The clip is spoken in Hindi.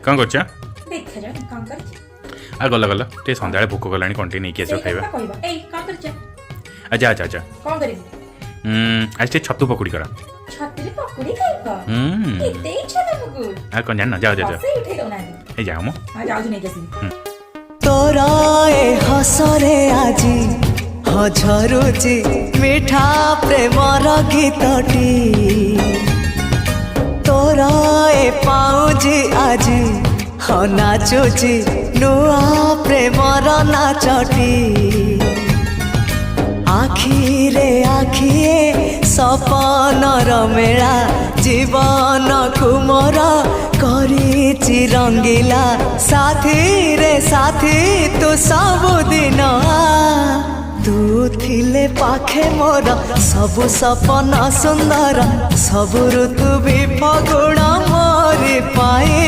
कौन कर देख रे कौन कर आ गल गल टे संध्या भोक गलानी कंटे नहीं किए खाइबा कहबा ए कौन कर अच्छा अच्छा अच्छा कौन करी आज टे छतु पकुड़ी करा छतरी पकुड़ी खाइबा केते इच्छा तुमको आ कौन जान जाओ जाओ से उठे दो ना ए जाओ मो हां जाऊ नहीं कैसी तोरा ए हसरे आजी झरुची मिठा प्रेमर गीतटी तोरा ए पाउजी आजी नाचुची नुआ प्रेमर नाचटी आखिरे आखिए सपनर मेला जीवन कुमर करिछि रंगीला साथी रे साथी तू सबुदिन तू थिले पाखे मोर सबु सपन सुंदर सबु ऋतु भी फगुण मोरी पाए।